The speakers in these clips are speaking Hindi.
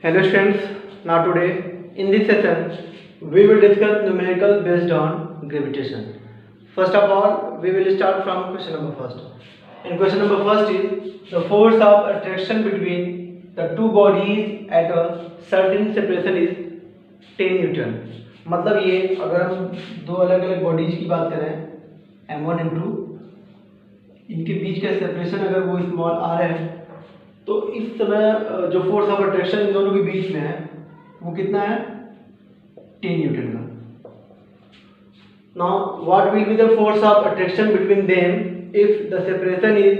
Hello students, now today in this session we will discuss numerical based on gravitation. First of all, we will start from question number first. And question number first is the force of attraction between the two bodies at a certain separation is 10 Newton. मतलब ये अगर हम दो अलग अलग बॉडीज की बात करें m1 m2, इनके बीच का सेपरेशन अगर वो स्मॉल r है तो इस समय जो फोर्स ऑफ अट्रैक्शन इन दोनों के बीच में है वो कितना है 10 न्यूटन का. Now what will be the force of attraction between them if the separation is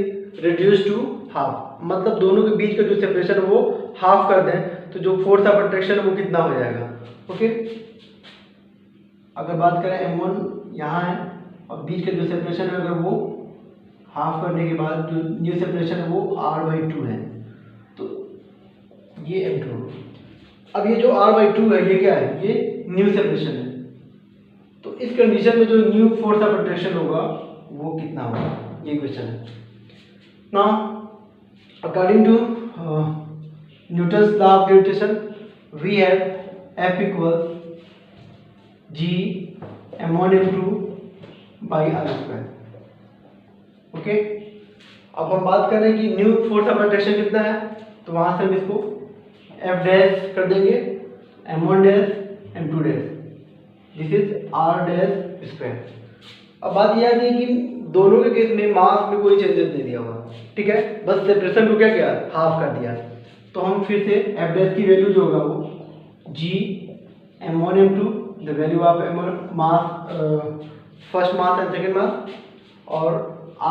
reduced to half. मतलब दोनों के बीच का जो सेपरेशन है वो हाफ कर दें तो जो फोर्स ऑफ अट्रैक्शन है वो कितना हो जाएगा. ओके, अगर बात करें m1 यहाँ है और बीच का जो सेपरेशन है अगर वो हाफ करने के बाद जो न्यू सेपरेशन है वो r/2 है तो ये m2. अब ये जो r/2 है ये क्या है, ये न्यू सेपरेशन है. तो इस कंडीशन में जो न्यू फोर्स ऑफ अट्रैक्शन होगा वो कितना होगा, ये क्वेश्चन है. Now according to Newton's law of gravitation we have F equal g m1 m2 by r². Okay, अब हम बात करें कि न्यू फोर्स ऑफ अट्रैक्शन कितना है तो वहां से हम इसको F डैश कर देंगे m1 dash m2 dash, this is r². अब बात यह है कि दोनों के केस में मास में कोई चेंजेस नहीं दिया हुआ, ठीक है, बस सेपरेशन को क्या किया, हाफ कर दिया. तो हम फिर से F डैश की वैल्यू जो होगा वो g m1 m2 the value of m1 mass, first mass and second mass, और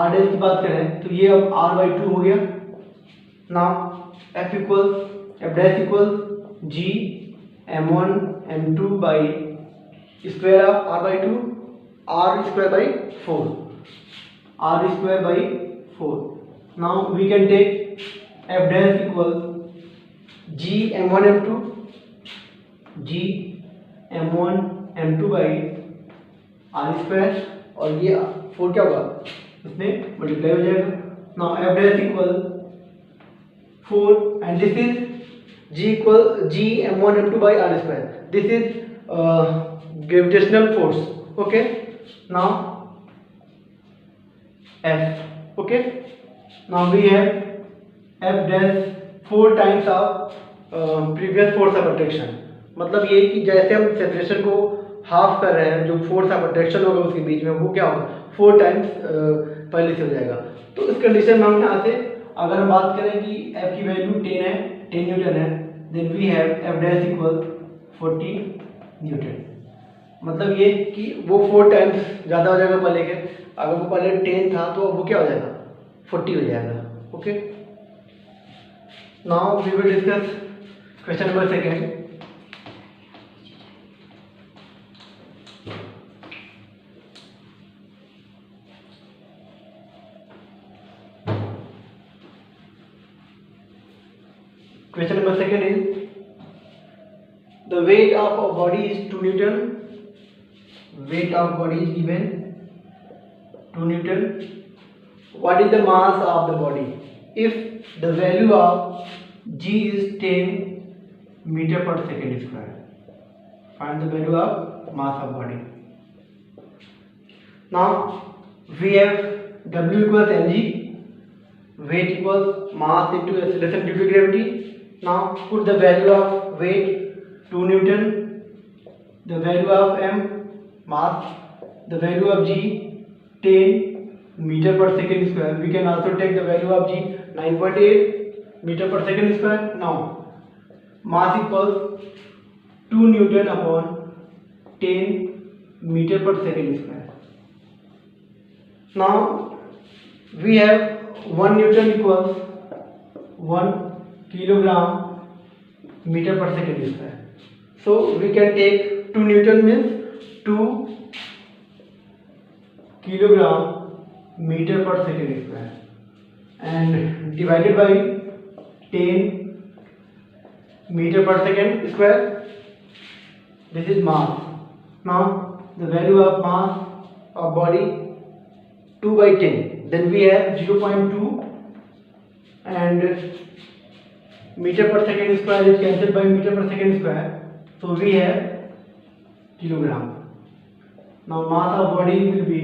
r डैश की बात करें तो ये अब r/2 हो गया. Now F dash equal g m1 m2 by square of r/2 r²/4 r²/4. now we can take F dash equal g m1 m2 g m1 m2 by r², और ये 4 क्या होगा इसमें मल्टीप्लाई हो जाएगा. Now F dash equal 4 and this is g m1 m2 by r². this is gravitational force. okay, now F. okay, now we have F dash 4 times of previous force of attraction. मतलब ये कि जैसे हम सेपरेशन को हाफ कर रहे हैं जो फोर्स ऑफ अट्रैक्शन होगा उसके बीच में वो क्या होगा 4 टाइम्स पहले से हो जाएगा. तो इस कंडीशन में हम यहाँ से अगर हम बात करें कि F की वैल्यू 10 है, 10 न्यूटन है, then we have F dash equal 40 newton. मतलब ये कि वो 4 टाइम्स ज़्यादा हो जाएगा पहले के, अगर वो पहले 10 था तो अब वो क्या हो जाएगा 40 हो जाएगा. Okay, now we will discuss question number second. Question number second is the weight of a body is 2 Newton. Weight of body is given 2 Newton. What is the mass of the body? If the value of g is 10 meter per second square, find the value of mass of body. Now we have W equals mg, weight equals mass into acceleration due to gravity. Now put the value of weight 2 Newton, the value of m mass, the value of g 10 meter per second square. We can also take the value of g 9.8 meter per second square. Now mass equals 2 Newton upon 10 meter per second square. Now we have 1 Newton equals 1 kilogram meter per second square. So we can take 2 Newton means 2 kilogram meter per second square and divided by 10 meter per second square. This is mass. Now the value of mass of body 2 by 10. Then we have 0.2 and metre per second square is cancel by metre per second square, so we have kilogram. Now mass of body will be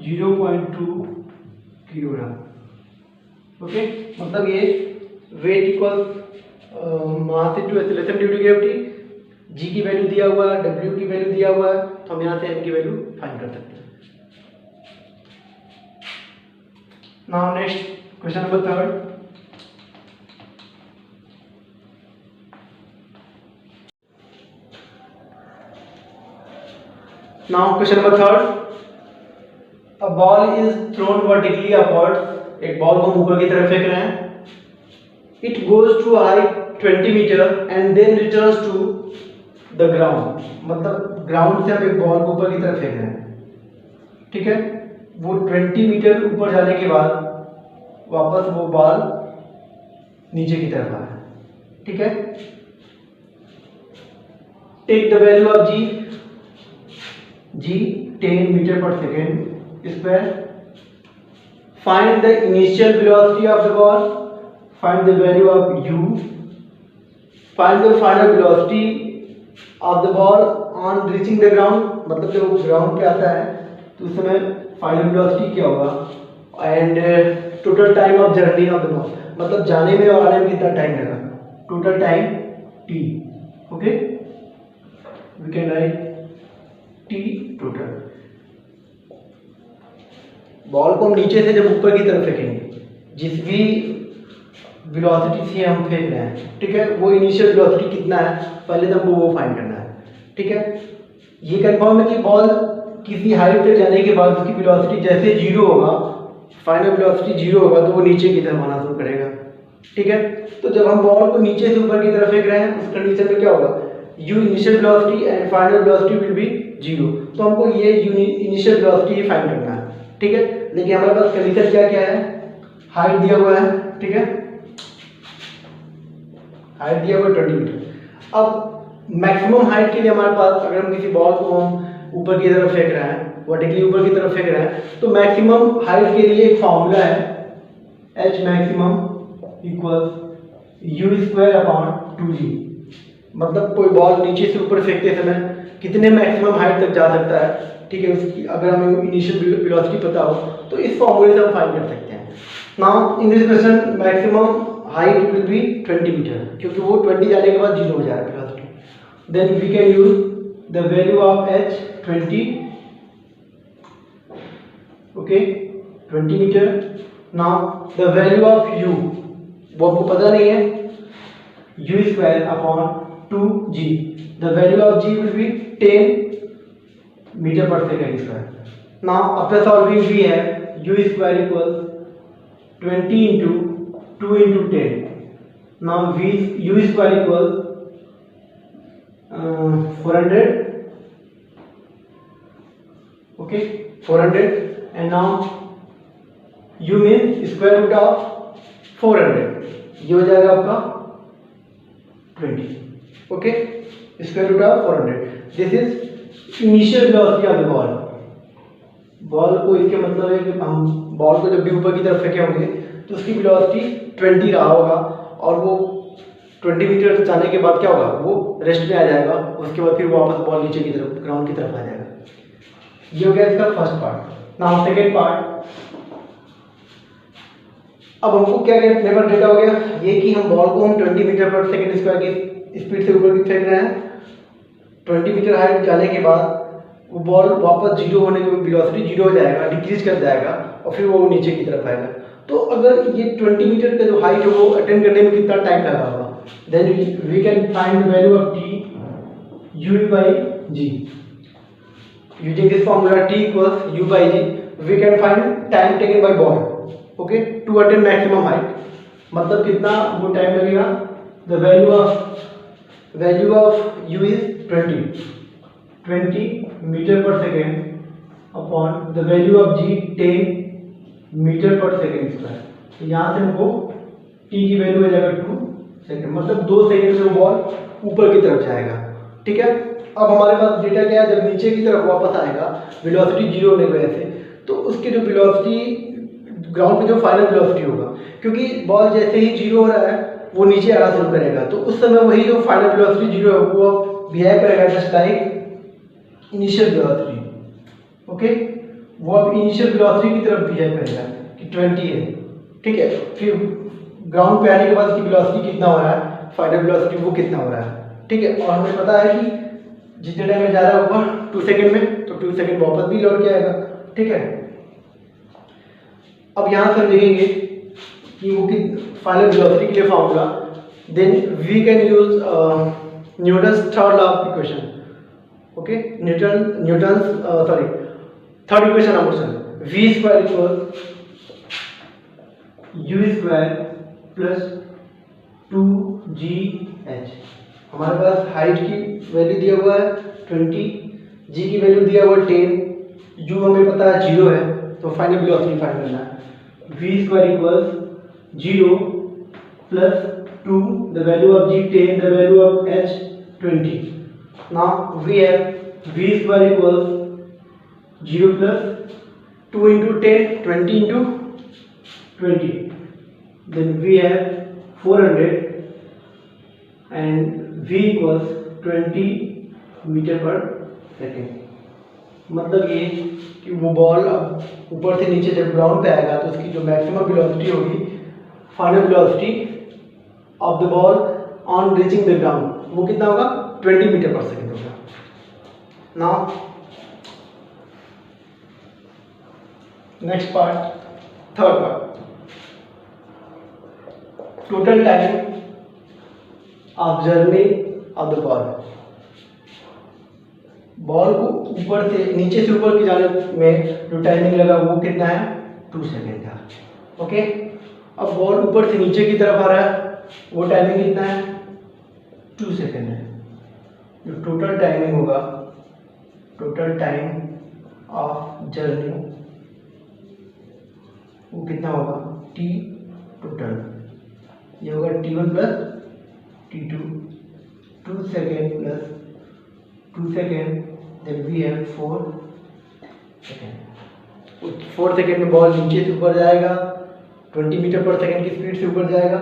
0.2 kilogram. Okay, मतलब ये weight equals mass into acceleration due to gravity. g की वैल्यू दिया हुआ है, w की वैल्यू दिया हुआ है, तो हम यहाँ से m की वैल्यू फाइंड कर सकते हैं. Now next question number 3. Now question number 3. A ball is thrown vertically upwards. एक बॉल को ऊपर की तरफ फेंक रहे हैं. It goes to height 20 meter and then returns to the ground. मतलब ग्राउंड से हम एक बॉल को ऊपर की तरफ फेंक रहे हैं, ठीक है. वो 20 मीटर ऊपर जाने के बाद वापस वो बॉल नीचे की तरफ आ रहा है, ठीक है. Take the value of g 10 meter per second square. Find the initial velocity of the ball. Find the value of u. Find the final velocity of the ball on reaching the ground. मतलब जब वो ग्राउंड पे आता है तो उस समय फाइनल वेलोसिटी क्या होगा, and total time of journey of the ball, मतलब जाने में और आने में कितना टाइम लगा, total time t. Okay, we can write t total. Ball को हम नीचे से जब ऊपर की तरफ फेंकेंगे, जिस भी वेलोसिटी से हम फेंक रहे हैं, ठीक है, वो इनिशियल वेलोसिटी कितना है पहले तो हमको वो फाइंड करना है, ठीक है. ये कंफर्म है कि बॉल किसी हाइट तक जाने के बाद उसकी वेलोसिटी जैसे जीरो होगा, फाइनल वेलोसिटी जीरो होगा, तो वो नीचे की तरफ आना शुरू करेगा, ठीक है. तो जब हम बॉल को नीचे से ऊपर की तरफ फेंक रहे हैं, उस कंडीशन में क्या होगा, u initial velocity and final velocity will be zero. तो हमको ये इनिशियल वेलोसिटी फाइंड करना है, ठीक है. लेकिन हमारे पास कंडीशन क्या क्या है, हाइट दिया हुआ है, ठीक है, हाइट दिया हुआ 20 मीटर. अब मैक्सिमम हाइट के लिए हमारे पास, अगर हम किसी बॉल को हम ऊपर की तरफ फेंक रहे हैं, वर्टिकली ऊपर की तरफ फेंक रहे हैं, तो मैक्सिमम हाइट के लिए एक फॉर्मूला है, h maximum equals u square upon 2g. मतलब कोई बॉल नीचे से ऊपर फेंकते समय कितने मैक्सिमम हाइट तक जा सकता है, ठीक है, उसकी अगर हमें इनिशियल वेलोसिटी पता हो तो इस फॉर्मूले से हम फाइंड कर सकते हैं. Now in this question maximum height will be 20 meter, क्योंकि वो 20 जाने के बाद जीरो हो जाएगा velocity. Then we can use the value of h 20, okay, 20 meter. Now the value of u, वो आपको पता नहीं है, u square upon 2g. The value of g will be 10 meter per second square. Now after solving we have u square equals 20 into 2 into 10. Now u square equals 400. Okay, 400. And now u means square root of 400. ये हो जाएगा आपका 20. Okay, square root of 400. This is initial velocity of the ball. Ball को इसके मतलब है कि हम बॉल को जब भी ऊपर की तरफ फेंके होंगे तो उसकी वेलोसिटी 20 रहा होगा, और वो 20 मीटर जाने के बाद क्या होगा, वो रेस्ट में आ जाएगा. उसके बाद फिर वापस बॉल नीचे की तरफ, ग्राउंड की तरफ आ जाएगा. ये हो गया इसका first part. Now second part. अब हमको क्या नेबर डेटा हो गया, ये कि हम बॉल को हम 20 मीटर पर सेकेंड स्क्वायर की स्पीड से ऊपर की फेंक रहे हैं. 20 मीटर हाइट जाने के बाद वो बॉल वापस जीरो होने के, वेलोसिटी जीरो हो जाएगा, डिक्रीज कर जाएगा, और फिर वो नीचे की तरफ आएगा. तो अगर ये 20 मीटर का जो हाइट है वो अटेंड करने में कितना टाइम लगा होगा, then we can find the value of t u by g. Using this formula t equals u by g, we can find time taken by ball, okay, to attain maximum height. मतलब कितना वो टाइम लगेगा, the value of u is 20 meter per second upon the value of g 10 meter per second square. तो यहाँ से हमको t की वैल्यू हो जाएगा 2 सेकेंड, मतलब 2 सेकेंड में बॉल ऊपर की तरफ जाएगा, ठीक है. अब हमारे पास डेटा क्या है, जब नीचे की तरफ वापस आएगा वेलोसिटी जीरो होने की वजह से, तो उसकी जो वेलोसिटी ग्राउंड पे जो फाइनल वेलोसिटी होगा, क्योंकि बॉल जैसे ही जीरो हो रहा है वो नीचे आना शुरू करेगा, तो उस समय वही जो फाइनल वेलोसिटी जीरो है वो बिहेव करेगा just like initial velocity. Okay, वो अब इनिशियल वेलोसिटी की तरफ बिहेव करेगा कि 20 है, ठीक है। फिर ग्राउंड पे आने के बाद उसकी वेलोसिटी कितना हो रहा है, फाइनल वेलोसिटी वो कितना हो रहा है, ठीक है। और हमें पता है कि जितने टाइम में जा रहा है ऊपर 2 सेकेंड में, तो 2 सेकेंड वापस भी लौट के आएगा, ठीक है। अब यहाँ से हम देखेंगे कि वो कि फाइनल वेलोसिटी के लिए formula, then we can use Newton's third law of equation. Okay, third equation of motion, v square equal u square plus 2gh। हमारे पास हाइट की वैल्यू दिया हुआ है 20, g की वैल्यू दिया हुआ है 10, u हमें पता है 0 है, तो फाइनल वेलोसिटी फाइंड करना है। v square equal 0 plus 2, the value of g 10, the value of h 20. Now we have v square equals 0 plus 2 into 10, 20 into 20. Then we have 400 and v equals 20 meter per second. मतलब ये कि वो बॉल अब ऊपर से नीचे जब ग्राउंड पे आएगा तो उसकी जो मैक्सिमम वेलोसिटी होगी, final velocity of the ball on reaching the ground, वो कितना होगा, 20 मीटर पर सेकेंड होगा। Now next part, third part, total time of journey of the ball. Ball को ऊपर से नीचे से ऊपर की जाने में जो टाइमिंग लगा वो कितना है, 2 सेकेंड का। ओके, अब बॉल ऊपर से नीचे की तरफ आ रहा है, वो टाइमिंग कितना है, 2 सेकेंड है। जो टोटल टाइमिंग होगा, टोटल टाइम ऑफ जर्नी वो कितना होगा, t टोटल, ये होगा t1 plus t2, 2 second plus 2 second, then we have 4 second. 4 second में बॉल नीचे से ऊपर जाएगा, 20 मीटर पर सेकेंड की स्पीड से ऊपर जाएगा,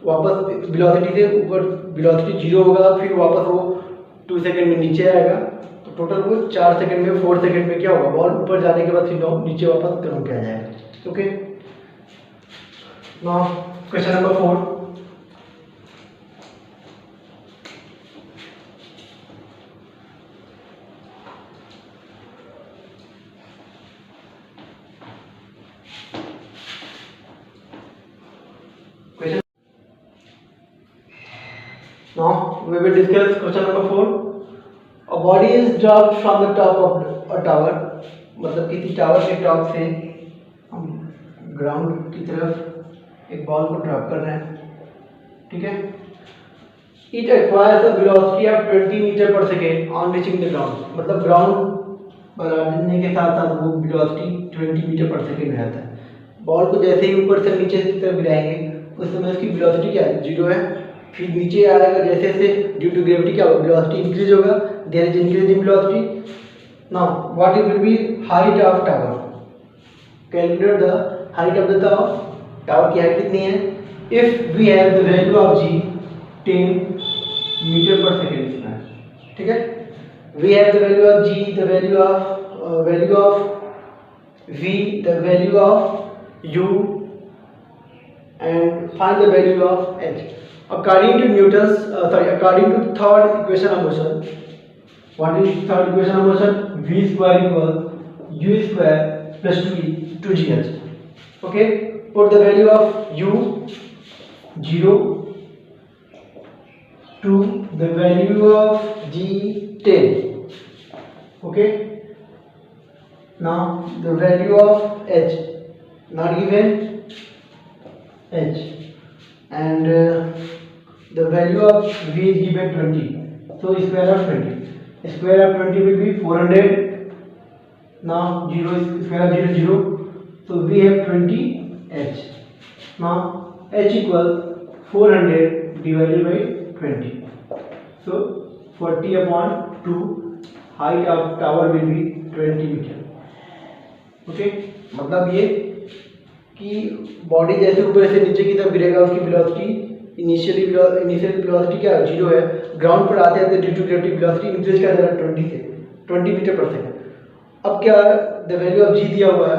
वापस वेलोसिटी से ऊपर वेलोसिटी 0 होगा, फिर वापस वो 2 सेकेंड में नीचे आएगा, तो टोटल वो 4 सेकेंड में 4 सेकेंड में क्या होगा, बॉल ऊपर जाने के बाद फिर नीचे वापस ग्राउंड पे आ जाएगा। Okay, now question number 4। Now we will discuss question number 4. A body is dropped from the top of a tower. मतलब किसी टावर के टॉप से हम ग्राउंड की तरफ एक बॉल को ड्रॉप कर रहे हैं, ठीक है। It acquires a velocity of 20 metre per second on reaching the ground. मतलब ग्राउंड पर आने के साथ साथ वो वेलोसिटी 20 मीटर पर सेकेंड रहता है। बॉल को जैसे ही ऊपर से नीचे की तरफ गिराएंगे उस समय उसकी वेलोसिटी क्या है, 0 है। फिर नीचे आएगा जैसे जैसे ड्यू टू ग्रेविटी क्या होगा, वेलोसिटी इंक्रीज होगा, there is increase in velocity. Now what will be height of tower, calculate the height of the tower. Tower की हाइट कितनी है, if we have the value of g 10 metre per second square, ठीक है। We have the value of g, the value of v, the value of u and find the value of h. According to third equation of motion, what is third equation of motion, v square equals u square plus 2gh. Okay, put the value of u 0 to the value of g 10. Okay, now the value of h not given, h, and the value of v is given 20, so square of 20, square of 20 will be 400. Now 0 is square of 0 0, so we have 20 h. Now h equals 400 divided by 20, so 40 upon 2, height of tower will be 20 meter. Okay, मतलब ये कि बॉडी जैसे ऊपर से नीचे की तरफ गिरेगा उसकी वेलोसिटी इनिशियल वेलोसिटी क्या है, 0 है। ग्राउंड पर आते आते due to gravity velocity increase क्या है 20 मीटर पर सेकेंड। अब क्या है, द वैल्यू ऑफ जी दिया हुआ है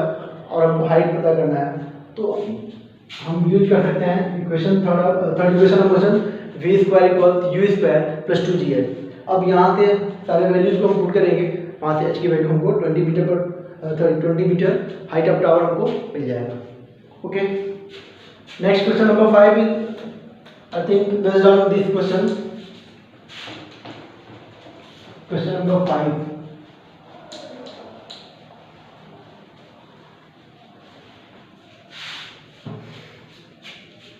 और हमको हाइट पता करना है, तो हम यूज कर सकते हैं equation third equation of motion v square equal u square plus 2g है। अब यहाँ से सारे वैल्यूज को हम पुट करेंगे, वहाँ से h की वैल्यू हमको 20 मीटर हाइट ऑफ टावर हमको मिल जाएगा। Okay, next question number 5 is I think based on this question number 5।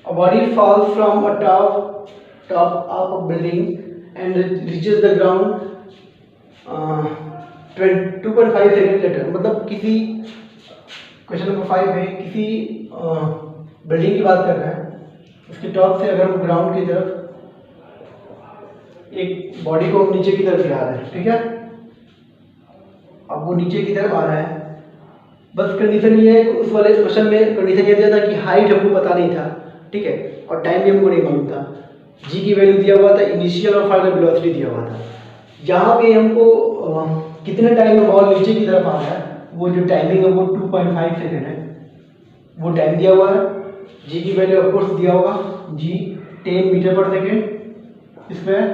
A body falls from a top of a building and reaches the ground 2.5 second later. मतलब किसी क्वेश्चन नंबर 5 में किसी बिल्डिंग की बात कर रहे हैं, उसके टॉप से अगर हम ग्राउंड की तरफ एक बॉडी को हम नीचे की तरफ गिरा रहे हैं, ठीक है। अब वो नीचे की तरफ आ रहा है, बस कंडीशन ये है कि उस वाले क्वेश्चन में कंडीशन ये दिया था कि हाइट हमको पता नहीं था, ठीक है, और टाइम भी हमको नहीं मालूम था। जी की वैल्यू दिया हुआ था, इनिशियल और फाइनल वेलोसिटी दिया हुआ था। यहाँ पे हमको कितने टाइम में बॉल नीचे की तरफ आ रहा है, वो जो टाइमिंग है वो 2.5 सेकेंड है, वो टाइम दिया हुआ है। जी की वैल्यू ऑफ कोर्स दिया होगा, जी 10 मीटर पर सेकेंड स्क्वायर।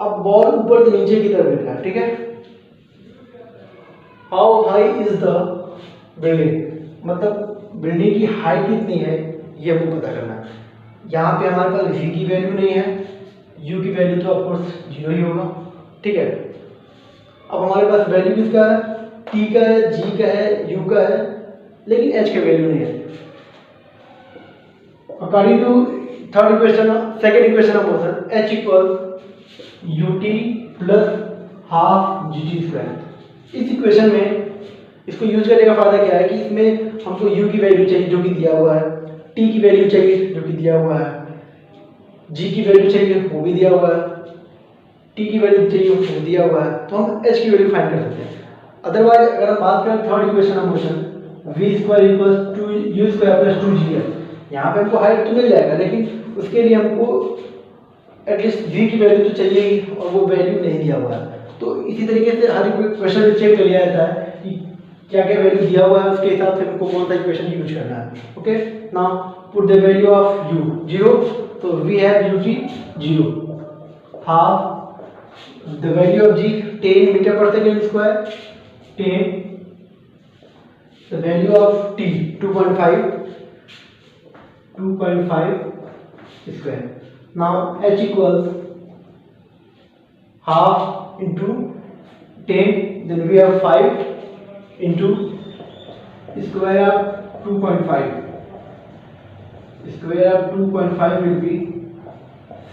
अब बॉल ऊपर से नीचे की तरफ गिर रहा है, ठीक है। How high is the building, मतलब बिल्डिंग की हाइट कितनी है ये हमको पता करना है। यहाँ पे हमारे पास v की वैल्यू नहीं है, u की वैल्यू तो ऑफकोर्स 0 ही होगा, ठीक है। अब हमारे पास वैल्यू किसका है, t का है, g का है, u का है, लेकिन h का वैल्यू नहीं है। According to third equation, second equation of motion, h equal ut plus half gt square. इस इक्वेशन में इसको यूज करने का फायदा क्या है कि इसमें हमको u की वैल्यू चाहिए जो कि दिया हुआ है, t की वैल्यू चाहिए जो कि दिया हुआ है, g की वैल्यू चाहिए वो भी दिया हुआ है, t की वैल्यू चाहिए वो दिया हुआ है, तो हम h की वैल्यू फाइंड कर सकते हैं। अदरवाइज अगर हम बात करें third equation of motion, v square equals to u square plus 2g है, यहाँ पे हमको हाइट तो मिल जाएगा, लेकिन उसके लिए हमको एटलीस्ट v की वैल्यू तो चाहिए ही, और वो वैल्यू नहीं दिया हुआ है। तो इसी तरीके से हर क्वेश्चन में चेक कर लिया जाता है कि क्या क्या वैल्यू दिया हुआ है, उसके हिसाब से हमको कौन सा इक्वेशन यूज करना है। Okay, now put the value of u 0, तो we have ut 0, half the value of g 10 metre per second square, 10 the value of t 2.5 square. Now h equals half into 10, then we have 5 into square of 2.5. Square of 2.5 will be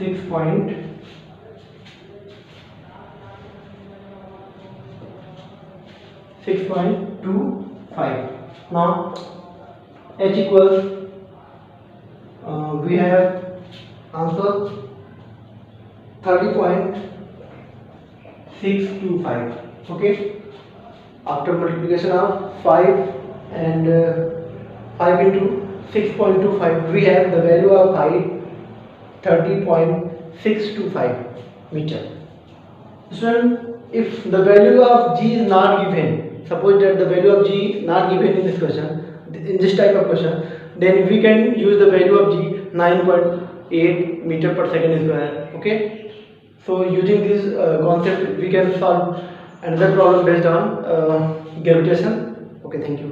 6.25. Now h equals we have answer 30.625. Okay, after multiplication of 5 and 5 into 6.25, we have the value of height 30.625 meter. Student, if the value of g is not given, suppose that the value of g is not given in this question, in this type of question, then we can use the value of g 9.8 meter per second square. Okay, so using this concept we can solve another problem based on gravitation. Okay, thank you.